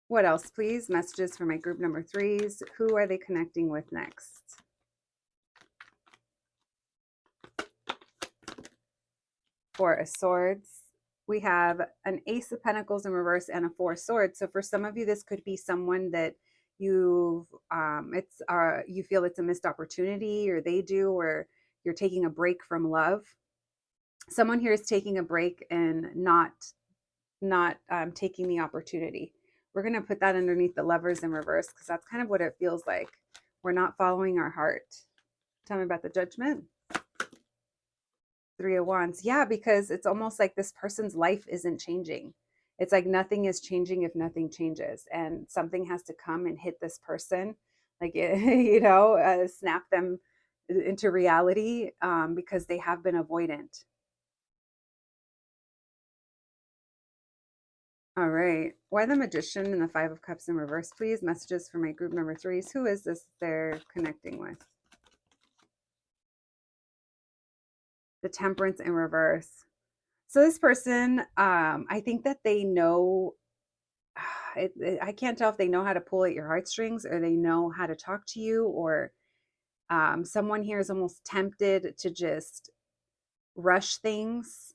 What else, please? Messages for my group number threes. Who are they connecting with next? Four of Swords. We have an Ace of Pentacles in reverse and a Four of Swords. So for some of you, this could be someone that you feel it's a missed opportunity, or they do, or you're taking a break from love. Someone here is taking a break and not taking the opportunity. We're going to put that underneath the Lovers in reverse, because that's kind of what it feels like. We're not following our heart. Tell me about the Judgment. Three of Wands. Yeah, because it's almost like this person's life isn't changing. It's like nothing is changing if nothing changes, and something has to come and hit this person, like snap them into reality, because they have been avoidant. All right. Why the Magician and the Five of Cups in reverse, please? Messages for my group number threes. Who is this they're connecting with? The Temperance in reverse. So this person, I think that they know, I can't tell if they know how to pull at your heartstrings, or they know how to talk to you, or someone here is almost tempted to just rush things.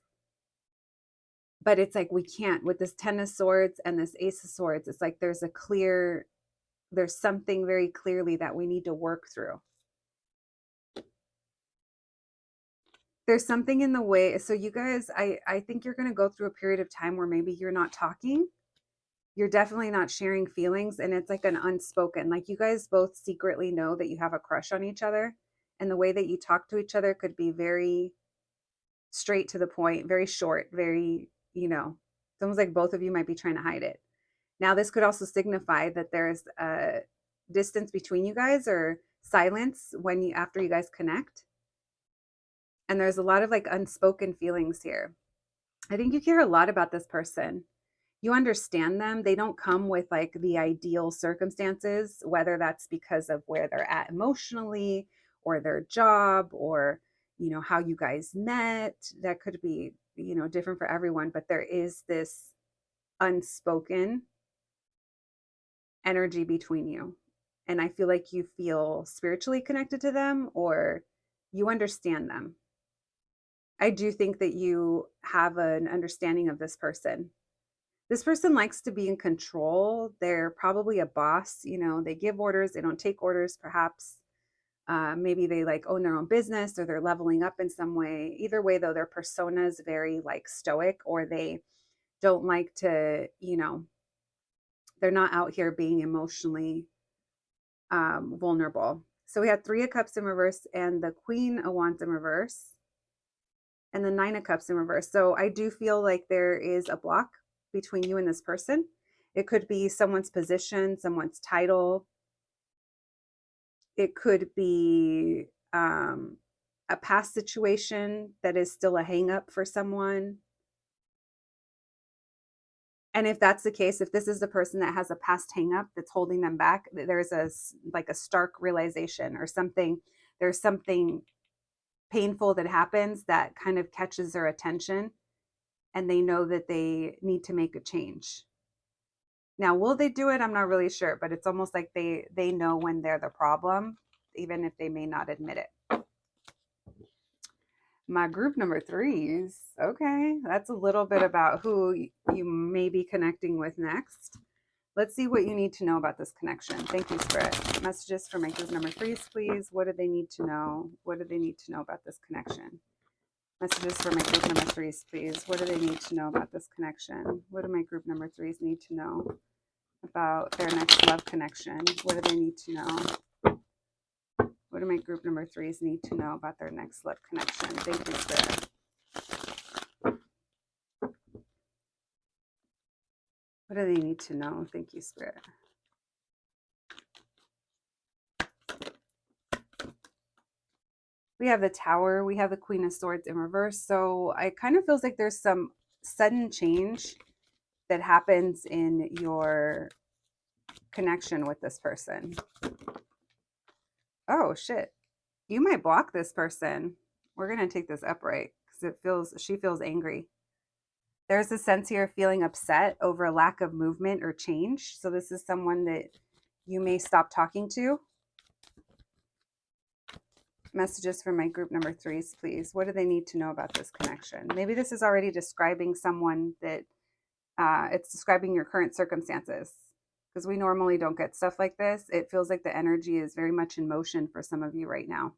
But it's like, we can't with this Ten of Swords and this Ace of Swords. It's like there's something very clearly that we need to work through. There's something in the way. So you guys, I think you're going to go through a period of time where maybe you're not talking. You're definitely not sharing feelings, and it's like an unspoken. Like you guys both secretly know that you have a crush on each other, and the way that you talk to each other could be very straight to the point, very short, very, it's almost like both of you might be trying to hide it. Now, this could also signify that there's a distance between you guys or silence when you after you guys connect. And there's a lot of like unspoken feelings here. I think you care a lot about this person. You understand them. They don't come with like the ideal circumstances, whether that's because of where they're at emotionally or their job or, how you guys met. That could be, different for everyone, but there is this unspoken energy between you. And I feel like you feel spiritually connected to them or you understand them. I do think that you have an understanding of this person. This person likes to be in control. They're probably a boss. They give orders, they don't take orders, perhaps. Maybe they like own their own business or they're leveling up in some way. Either way, though, their persona is very like stoic or they don't like to, they're not out here being emotionally vulnerable. So we had Three of Cups in reverse and the Queen of Wands in reverse and the Nine of Cups in reverse. So I do feel like there is a block between you and this person. It could be someone's position, someone's title. It could be a past situation that is still a hang up for someone. And if that's the case, if this is the person that has a past hang up that's holding them back, there's a stark realization or something. There's something painful that happens that kind of catches their attention and they know that they need to make a change. Now, will they do it? I'm not really sure, but it's almost like they know when they're the problem, even if they may not admit it. My group number threes. Okay, that's a little bit about who you may be connecting with next. Let's see what you need to know about this connection. Thank you, Spirit. Messages for my group number threes, please. What do they need to know? What do they need to know about this connection? Messages for my group number threes, please. What do they need to know about this connection? What do my group number threes need to know about their next love connection? What do they need to know? What do my group number threes need to know about their next love connection? Thank you, Spirit. What do they need to know? Thank you, Spirit. We have the Tower. We have the Queen of Swords in reverse. So it kind of feels like there's some sudden change that happens in your connection with this person. Oh, shit. You might block this person. We're going to take this upright because she feels angry. There's a sense here of feeling upset over a lack of movement or change. So this is someone that you may stop talking to. Messages for my group number threes, please. What do they need to know about this connection? Maybe this is already describing someone that it's describing your current circumstances because we normally don't get stuff like this. It feels like the energy is very much in motion for some of you right now.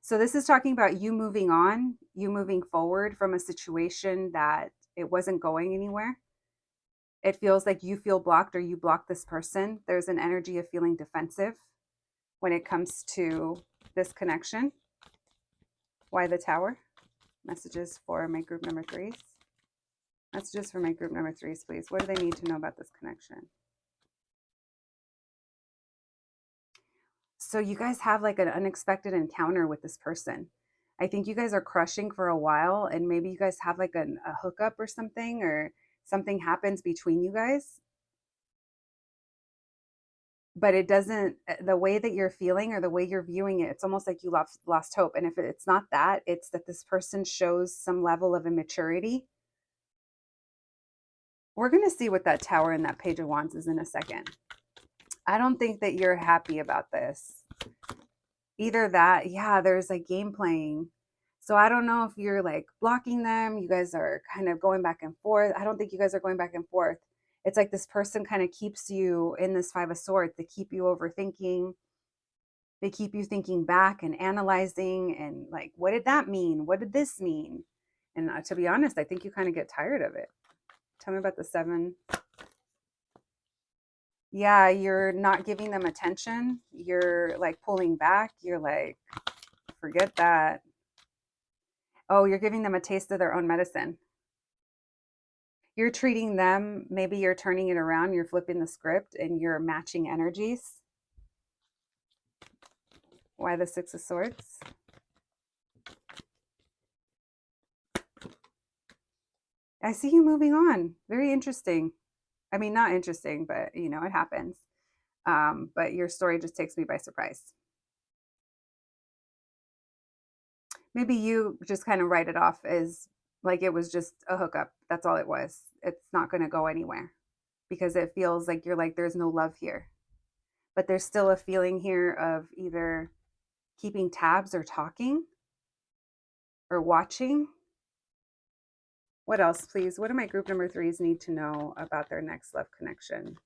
So this is talking about you moving on, you moving forward from a situation that it wasn't going anywhere. It feels like you feel blocked or you block this person. There's an energy of feeling defensive when it comes to this connection. Why the Tower? Messages for my group number threes. Messages for my group number threes, please. What do they need to know about this connection? So you guys have like an unexpected encounter with this person. I think you guys are crushing for a while and maybe you guys have like a hookup or something happens between you guys. But it doesn't, the way that you're feeling or the way you're viewing it, it's almost like you lost hope. And if it's not that, it's that this person shows some level of immaturity. We're going to see what that Tower and that Page of Wands is in a second. I don't think that you're happy about this. Either that, yeah, there's like game playing. So I don't know if you're like blocking them. You guys are kind of going back and forth. I don't think you guys are going back and forth. It's like this person kind of keeps you in this Five of Swords to keep you overthinking. They keep you thinking back and analyzing and like, what did that mean? What did this mean? And to be honest, I think you kind of get tired of it. Tell me about the 7. Yeah, you're not giving them attention. You're like pulling back. You're like, forget that. Oh, you're giving them a taste of their own medicine. You're treating them, maybe you're turning it around, you're flipping the script and you're matching energies. Why the 6 of Swords? I see you moving on. Very interesting. I mean, not interesting, but you know, it happens. But your story just takes me by surprise. Maybe you just kind of write it off as like it was just a hookup. That's all it was. It's not going to go anywhere because it feels like you're like, there's no love here. But there's still a feeling here of either keeping tabs or talking or watching. What else, please? What do my group number 3s need to know about their next love connection?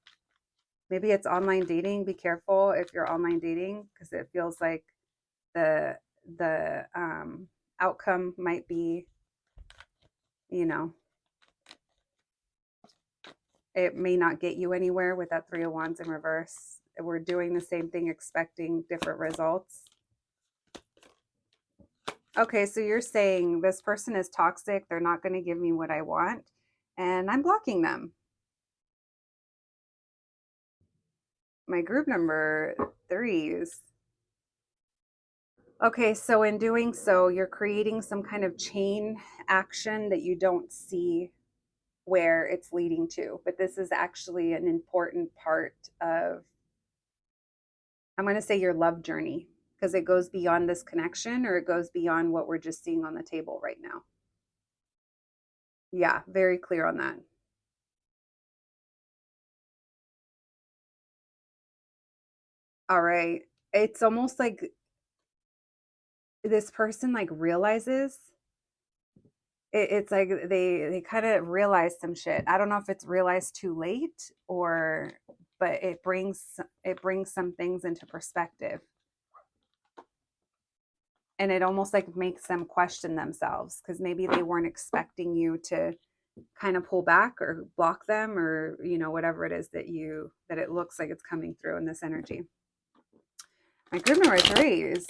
Maybe it's online dating. Be careful if you're online dating because it feels like the the outcome might be, you know, it may not get you anywhere with that 3 of Wands in reverse. We're doing the same thing, expecting different results. Okay, so you're saying this person is toxic. They're not going to give me what I want, and I'm blocking them. My group number 3s. Okay, so in doing so, you're creating some kind of chain action that you don't see where it's leading to. But this is actually an important part of, I'm going to say, your love journey, because it goes beyond this connection or it goes beyond what we're just seeing on the table right now. Yeah, very clear on that. All right. It's almost like this person like realizes it's like they kind of realize some shit. I don't know if it's realized too late or, but it brings some things into perspective, and it almost like makes them question themselves because maybe they weren't expecting you to kind of pull back or block them, or you know, whatever it is that it looks like it's coming through in this energy. My group number 3s.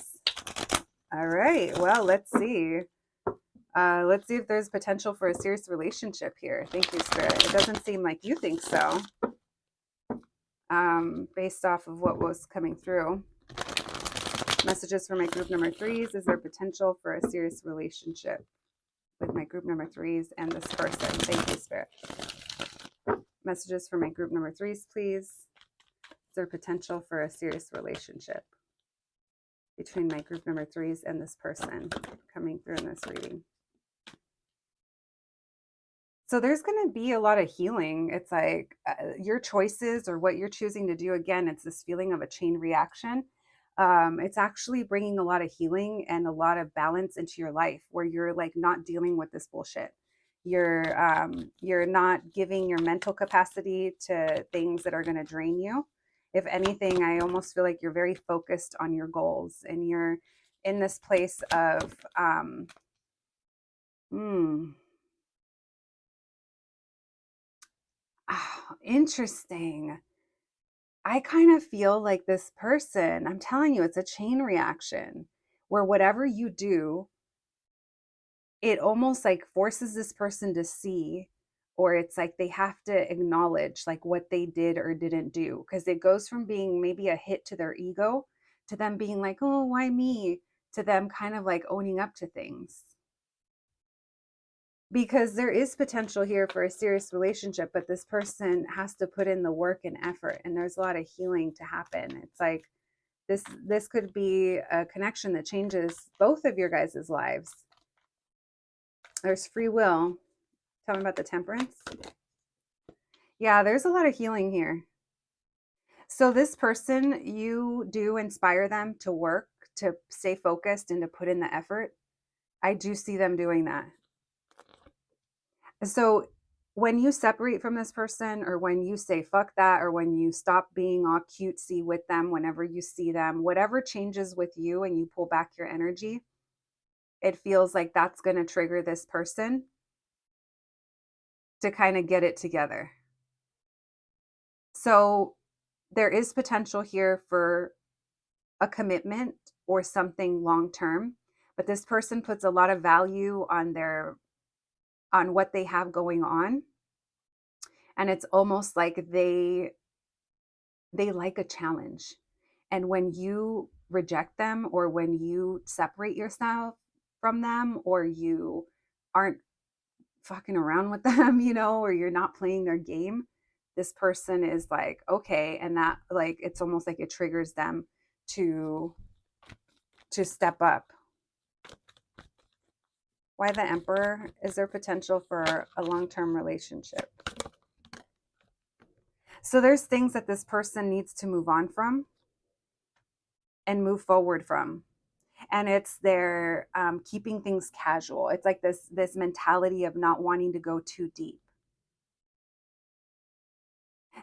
All right, well, let's see. Let's see if there's potential for a serious relationship here. Thank you, Spirit. It doesn't seem like you think so, based off of what was coming through. Messages for my group number 3s. Is there potential for a serious relationship with my group number 3s and this person? Thank you, Spirit. Messages for my group number 3s, please. Is there potential for a serious relationship between my group number 3s and this person coming through in this reading? So there's going to be a lot of healing. It's like your choices or what you're choosing to do. Again, it's this feeling of a chain reaction. It's actually bringing a lot of healing and a lot of balance into your life where you're like not dealing with this bullshit. You're not giving your mental capacity to things that are going to drain you. If anything, I almost feel like you're very focused on your goals and you're in this place of interesting. I kind of feel like this person, I'm telling you, it's a chain reaction where whatever you do, it almost like forces this person to see, or it's like they have to acknowledge like what they did or didn't do. Because it goes from being maybe a hit to their ego to them being like, oh, why me? To them kind of like owning up to things. Because there is potential here for a serious relationship, but this person has to put in the work and effort, and there's a lot of healing to happen. It's like this could be a connection that changes both of your guys' lives. There's free will. Tell me about the Temperance. Yeah, there's a lot of healing here. So this person, you do inspire them to work, to stay focused, and to put in the effort. I do see them doing that. So when you separate from this person, or when you say fuck that, or when you stop being all cutesy with them whenever you see them, whatever changes with you and you pull back your energy, it feels like that's going to trigger this person to kind of get it together. So there is potential here for a commitment or something long term, but this person puts a lot of value on what they have going on, and it's almost like they like a challenge. And when you reject them, or when you separate yourself from them, or you aren't fucking around with them, or you're not playing their game, this person is like, okay. And that, like, it's almost like it triggers them to step up. Why the Emperor? Is there potential for a long-term relationship? So there's things that this person needs to move on from and move forward from. And it's their keeping things casual. It's like this mentality of not wanting to go too deep.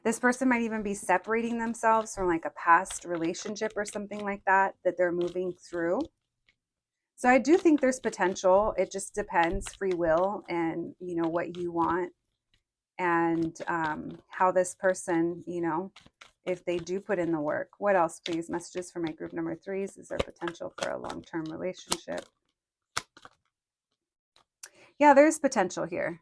This person might even be separating themselves from like a past relationship or something like that they're moving through. So I do think there's potential. It just depends, free will, and what you want, and how this person, if they do put in the work. What else, please? Messages for my group number 3s. Is there potential for a long-term relationship? Yeah, there's potential here,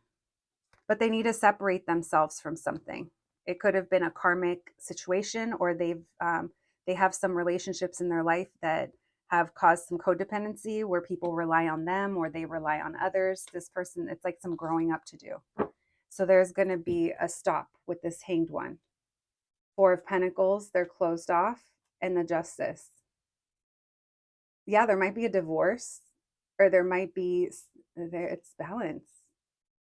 but they need to separate themselves from something. It could have been a karmic situation, or they have some relationships in their life that have caused some codependency where people rely on them or they rely on others. This person, it's like some growing up to do. So there's going to be a stop with this Hanged One. 4 of Pentacles, they're closed off, and the Justice. Yeah, there might be a divorce, or there might be, it's balance.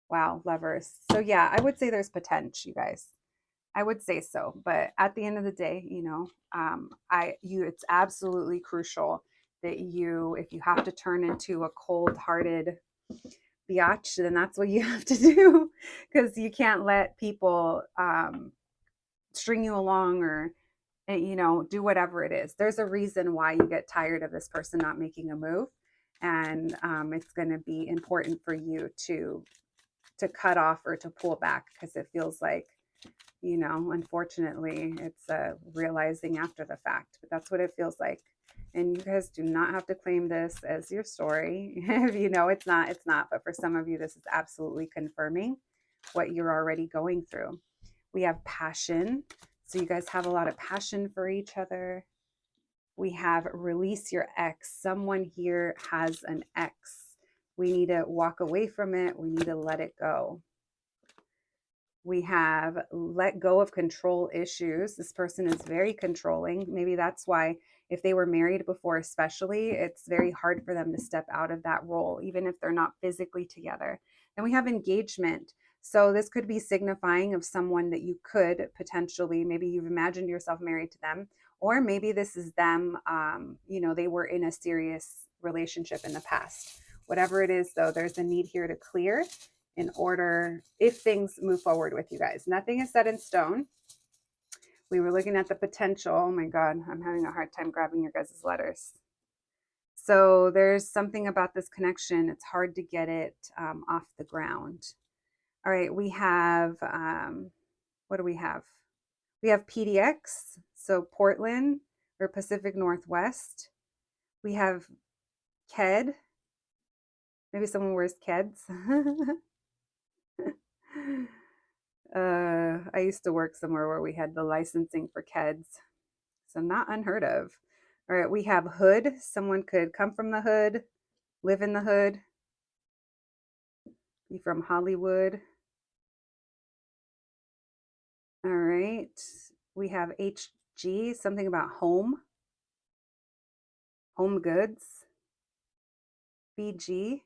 Wow, Lovers. So yeah, I would say there's potential, you guys. I would say so, but at the end of the day, it's absolutely crucial that if you have to turn into a cold-hearted biatch, then that's what you have to do, because you can't let people string you along, or do whatever it is. There's a reason why you get tired of this person not making a move, and it's going to be important for you to cut off or to pull back, because it feels like, unfortunately, it's realizing after the fact, but that's what it feels like. And you guys do not have to claim this as your story. If it's not, it's not. But for some of you, this is absolutely confirming what you're already going through. We have passion. So you guys have a lot of passion for each other. We have release your ex. Someone here has an ex. We need to walk away from it. We need to let it go. We have let go of control issues. This person is very controlling. Maybe that's why, if they were married before especially, it's very hard for them to step out of that role, even if they're not physically together. Then we have engagement. So this could be signifying of someone that you could potentially, maybe you've imagined yourself married to them, or maybe this is them, they were in a serious relationship in the past. Whatever it is, though, there's a need here to clear in order, if things move forward with you guys. Nothing is set in stone. We were looking at the potential. Oh my God, I'm having a hard time grabbing your guys' letters. So there's something about this connection. It's hard to get it off the ground. All right, we have, what do we have? We have PDX, so Portland or Pacific Northwest. We have KED. Maybe someone wears KEDs. I used to work somewhere where we had the licensing for KEDs, so not unheard of. All right, we have hood. Someone could come from the hood, live in the hood, be from Hollywood. All right, we have HG, something about home goods. BG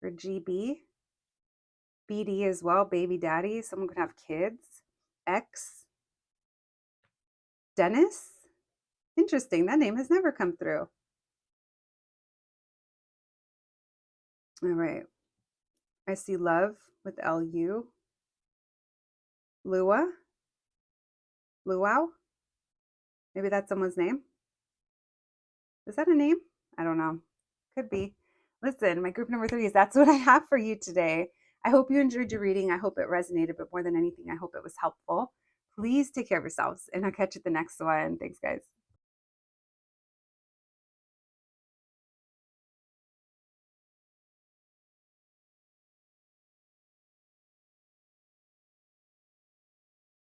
or GB. BD as well, baby daddy. Someone could have kids. X. Dennis. Interesting. That name has never come through. All right. I see love with Lu. Lua? Luau? Maybe that's someone's name. Is that a name? I don't know. Could be. Listen, my group number 3 is that's what I have for you today. I hope you enjoyed your reading. I hope it resonated, but more than anything, I hope it was helpful. Please take care of yourselves, and I'll catch you at the next one. Thanks, guys.